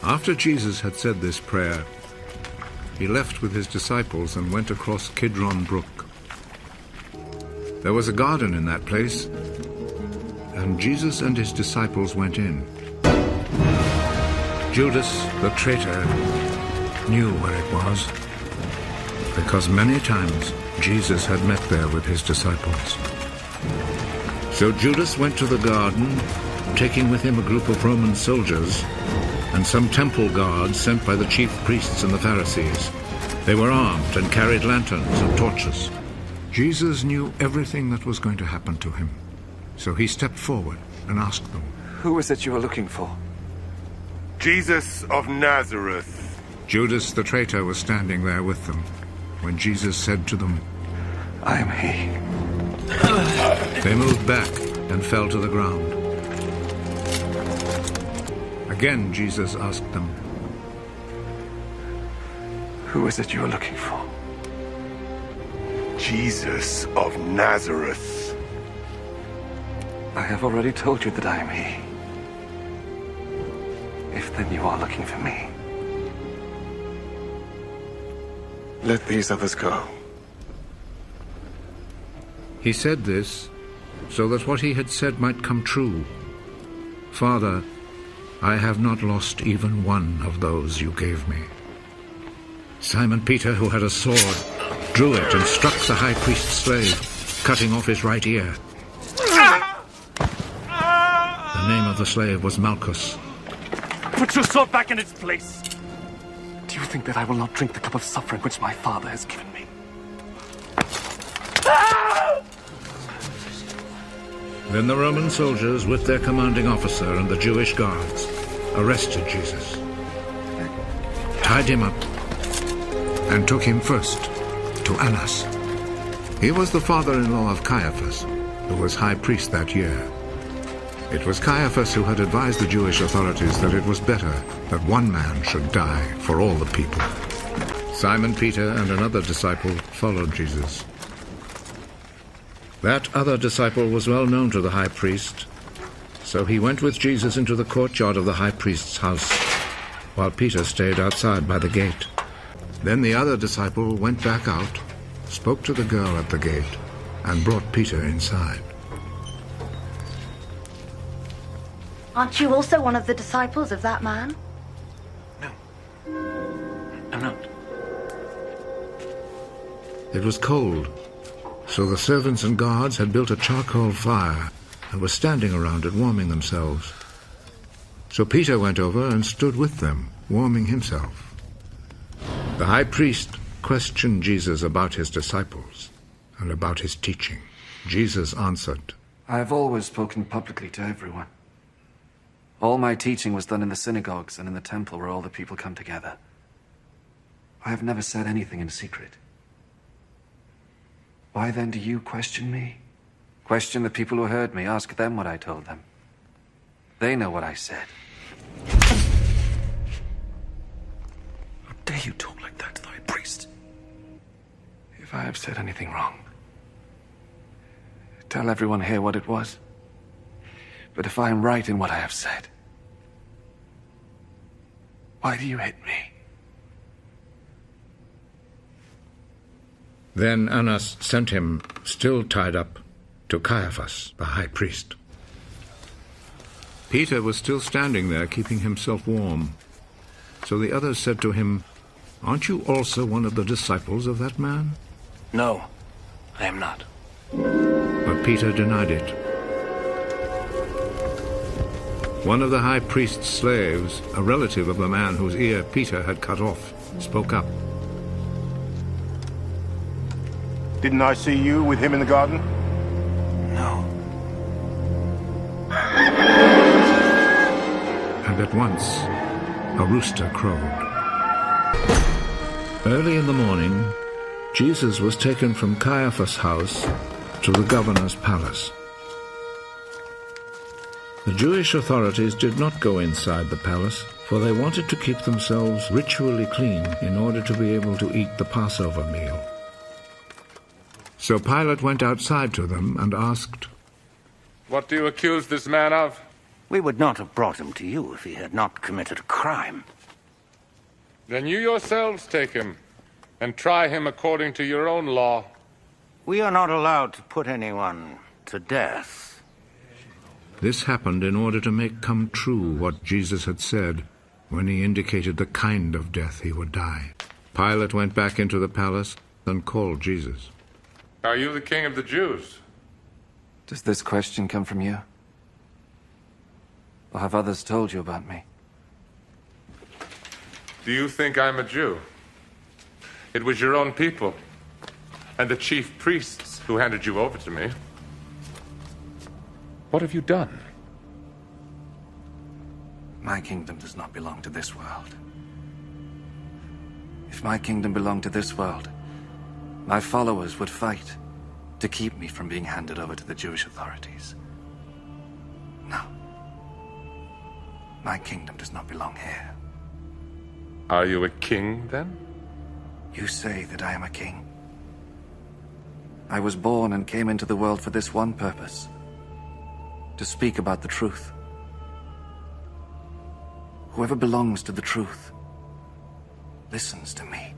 After Jesus had said this prayer, he left with his disciples and went across Kidron Brook. There was a garden in that place, and Jesus and his disciples went in. Judas, the traitor, knew where it was, because many times Jesus had met there with his disciples. So Judas went to the garden, taking with him a group of Roman soldiers and some temple guards sent by the chief priests and the Pharisees. They were armed and carried lanterns and torches. Jesus knew everything that was going to happen to him, so he stepped forward and asked them, "Who is it you are looking for?" "Jesus of Nazareth." Judas the traitor was standing there with them when Jesus said to them, "I am he." They moved back and fell to the ground. Again Jesus asked them, "Who is it you are looking for?" "Jesus of Nazareth." "I have already told you that I am he. If then you are looking for me, let these others go." He said this so that what he had said might come true. "Father, I have not lost even one of those you gave me." Simon Peter, who had a sword, drew it and struck the high priest's slave, cutting off his right ear. The name of the slave was Malchus. "Put your sword back in its place." Do you think that I will not drink the cup of suffering which my Father has given me? Then the Roman soldiers, with their commanding officer and the Jewish guards, arrested Jesus, tied him up, and took him first to Annas. He was the father-in-law of Caiaphas, who was high priest that year. It was Caiaphas who had advised the Jewish authorities that it was better that one man should die for all the people. Simon Peter and another disciple followed Jesus. That other disciple was well known to the high priest, so he went with Jesus into the courtyard of the high priest's house, while Peter stayed outside by the gate. Then the other disciple went back out, spoke to the girl at the gate, and brought Peter inside. Aren't you also one of the disciples of that man? No, I'm not. It was cold, so the servants and guards had built a charcoal fire and were standing around it warming themselves. So Peter went over and stood with them, warming himself. The high priest questioned Jesus about his disciples and about his teaching. Jesus answered, "I have always spoken publicly to everyone. All my teaching was done in the synagogues and in the temple where all the people come together. I have never said anything in secret. Why then do you question me? Question the people who heard me. Ask them what I told them. They know what I said." How dare you talk like that to the high priest? If I have said anything wrong, tell everyone here what it was. But if I am right in what I have said, why do you hit me? Then Annas sent him, still tied up, to Caiaphas, the high priest. Peter was still standing there, keeping himself warm. So the others said to him, "Aren't you also one of the disciples of that man?" No, I am not. But Peter denied it. One of the high priest's slaves, a relative of the man whose ear Peter had cut off, spoke up. "Didn't I see you with him in the garden?" No. And at once, a rooster crowed. Early in the morning, Jesus was taken from Caiaphas' house to the governor's palace. The Jewish authorities did not go inside the palace, for they wanted to keep themselves ritually clean in order to be able to eat the Passover meal. So Pilate went outside to them and asked, "What do you accuse this man of?" We would not have brought him to you if he had not committed a crime. Then you yourselves take him and try him according to your own law. We are not allowed to put anyone to death. This happened in order to make come true what Jesus had said when he indicated the kind of death he would die. Pilate went back into the palace and called Jesus. Are you the king of the Jews? Does this question come from you? Or have others told you about me? Do you think I'm a Jew? It was your own people and the chief priests who handed you over to me. What have you done? My kingdom does not belong to this world. If my kingdom belonged to this world, my followers would fight to keep me from being handed over to the Jewish authorities. No. My kingdom does not belong here. Are you a king, then? You say that I am a king. I was born and came into the world for this one purpose: to speak about the truth. Whoever belongs to the truth listens to me.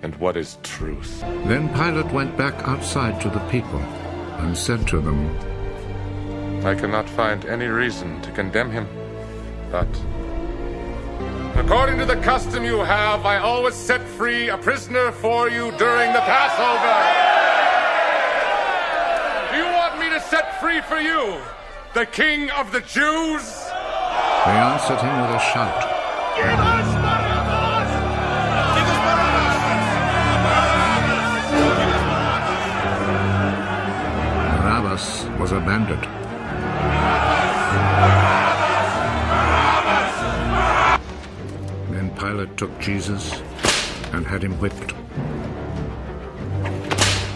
And what is truth? Then Pilate went back outside to the people and said to them, I cannot find any reason to condemn him, but according to the custom you have, I always set free a prisoner for you during the Passover. Do you want me to set free for you the King of the Jews? They answered him with a shout. Give us Barabbas! Give us Barabbas was a bandit. Then Pilate took Jesus and had him whipped.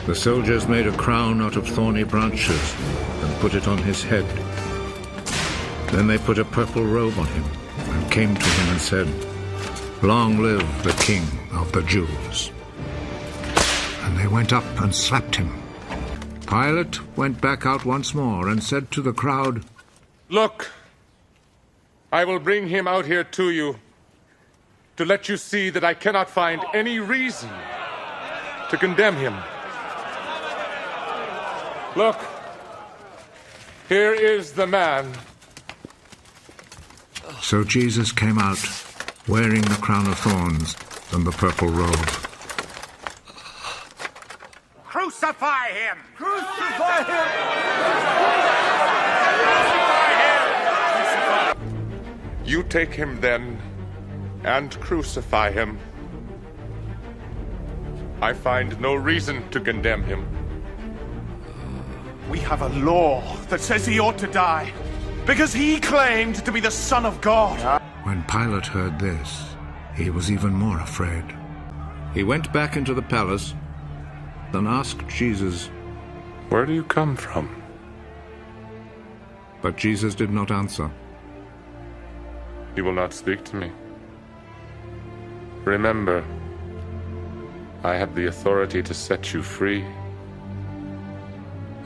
The soldiers made a crown out of thorny branches and put it on his head. Then they put a purple robe on him and came to him and said, Long live the King of the Jews. And they went up and slapped him. Pilate went back out once more and said to the crowd, Look, I will bring him out here to you to let you see that I cannot find any reason to condemn him. Look, here is the man. So Jesus came out, wearing the crown of thorns and the purple robe. Crucify him! Crucify him! Crucify him! You take him then and crucify him. I find no reason to condemn him. We have a law that says he ought to die because he claimed to be the Son of God. When Pilate heard this, he was even more afraid. He went back into the palace and asked Jesus, Where do you come from? But Jesus did not answer. You will not speak to me. Remember, I have the authority to set you free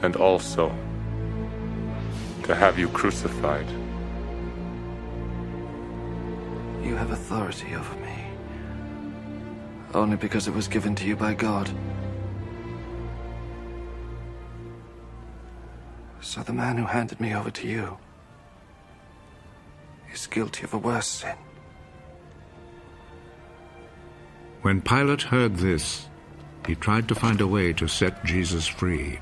and also to have you crucified. You have authority over me only because it was given to you by God. So the man who handed me over to you is guilty of a worse sin. When Pilate heard this, he tried to find a way to set Jesus free.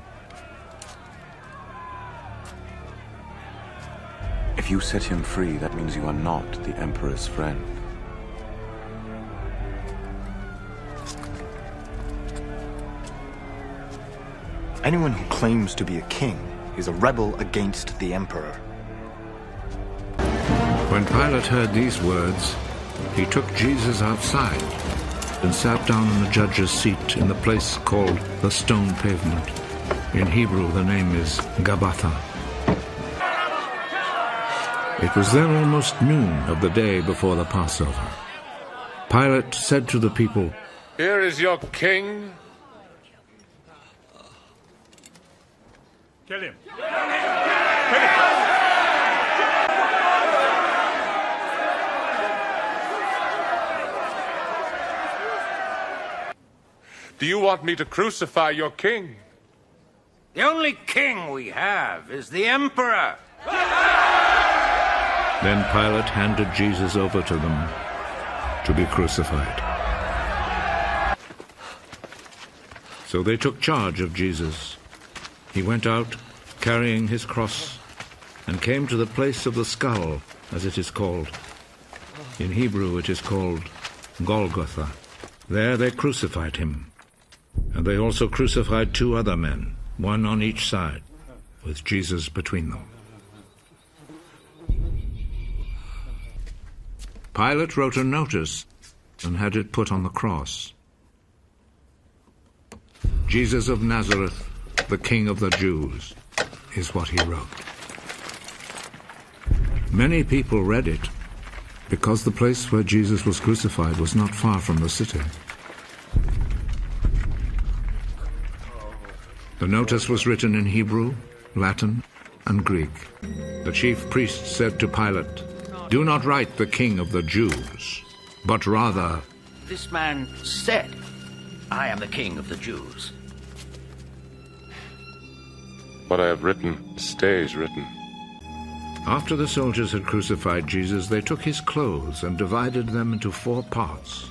If you set him free, that means you are not the Emperor's friend. Anyone who claims to be a king is a rebel against the Emperor. When Pilate heard these words, he took Jesus outside and sat down on the judge's seat in the place called the Stone Pavement. In Hebrew, the name is Gabbatha. It was then almost noon of the day before the Passover. Pilate said to the people, Here is your king. Kill him. Do you want me to crucify your king? The only king we have is the emperor. Then Pilate handed Jesus over to them to be crucified. So they took charge of Jesus. He went out, carrying his cross, and came to the place of the skull, as it is called. In Hebrew it is called Golgotha. There they crucified him. And they also crucified 2 other men, one on each side, with Jesus between them. Pilate wrote a notice and had it put on the cross. Jesus of Nazareth, the King of the Jews, is what he wrote. Many people read it because the place where Jesus was crucified was not far from the city. The notice was written in Hebrew, Latin, and Greek. The chief priest said to Pilate, "Do not write the King of the Jews, but rather..." This man said, "I am the king of the Jews." What I have written stays written. After the soldiers had crucified Jesus, they took his clothes and divided them into 4 parts,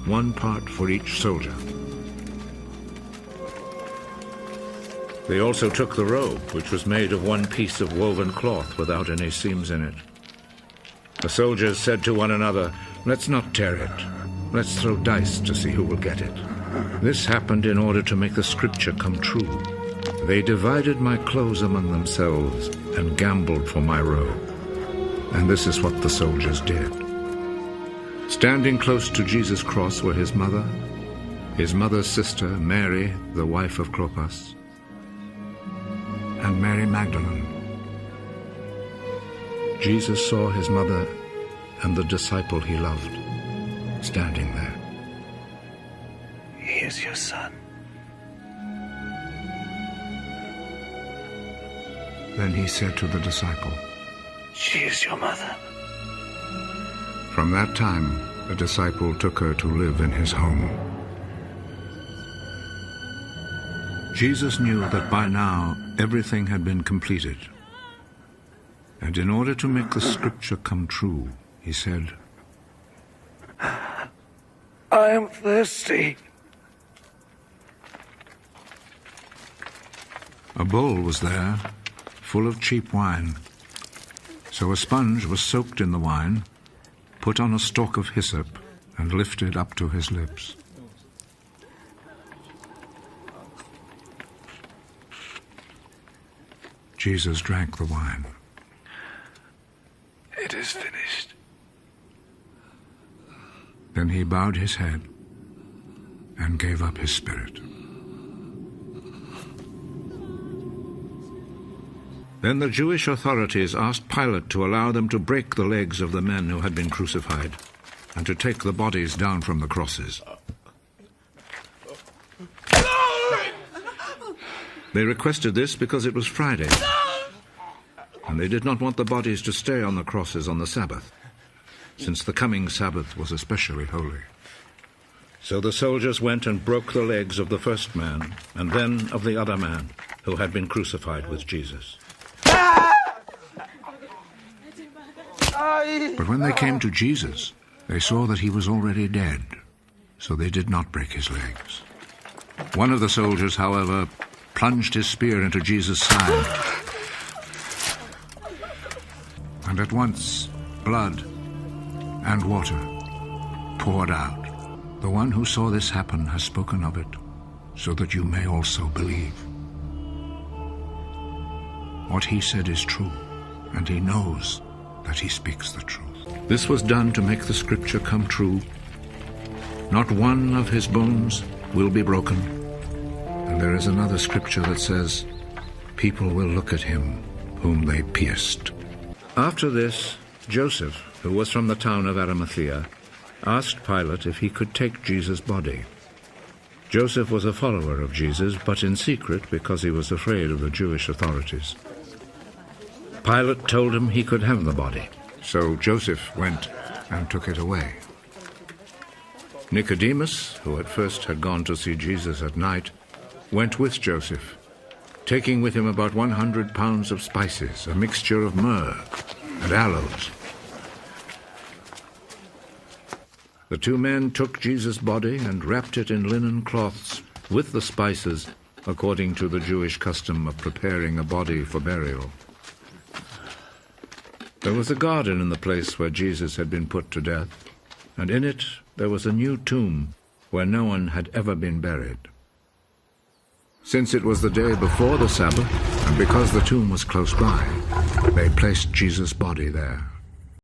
1 part for each soldier. They also took the robe, which was made of 1 piece of woven cloth without any seams in it. The soldiers said to one another, "Let's not tear it. Let's throw dice to see who will get it." This happened in order to make the scripture come true. They divided my clothes among themselves and gambled for my robe. And this is what the soldiers did. Standing close to Jesus' cross were his mother's sister, Mary, the wife of Clopas, and Mary Magdalene. Jesus saw his mother and the disciple he loved standing there. He is your son. Then he said to the disciple, She is your mother. From that time, the disciple took her to live in his home. Jesus knew that by now everything had been completed. And in order to make the scripture come true, he said, I am thirsty. A bowl was there, full of cheap wine. So a sponge was soaked in the wine, put on a stalk of hyssop, and lifted up to his lips. Jesus drank the wine. It is finished. Then he bowed his head and gave up his spirit. Then the Jewish authorities asked Pilate to allow them to break the legs of the men who had been crucified and to take the bodies down from the crosses. They requested this because it was Friday, and they did not want the bodies to stay on the crosses on the Sabbath, since the coming Sabbath was especially holy. So the soldiers went and broke the legs of the first man, and then of the other man who had been crucified with Jesus. But when they came to Jesus, they saw that he was already dead, so they did not break his legs. One of the soldiers, however, plunged his spear into Jesus' side, and at once blood and water poured out. The one who saw this happen has spoken of it, so that you may also believe. What he said is true, and he knows that he speaks the truth. This was done to make the scripture come true. Not one of his bones will be broken. And there is another scripture that says, people will look at him whom they pierced. After this, Joseph, who was from the town of Arimathea, asked Pilate if he could take Jesus' body. Joseph was a follower of Jesus, but in secret because he was afraid of the Jewish authorities. Pilate told him he could have the body, so Joseph went and took it away. Nicodemus, who at first had gone to see Jesus at night, went with Joseph, taking with him about 100 pounds of spices, a mixture of myrrh and aloes. The two men took Jesus' body and wrapped it in linen cloths with the spices, according to the Jewish custom of preparing a body for burial. There was a garden in the place where Jesus had been put to death, and in it there was a new tomb where no one had ever been buried. Since it was the day before the Sabbath, and because the tomb was close by, they placed Jesus' body there.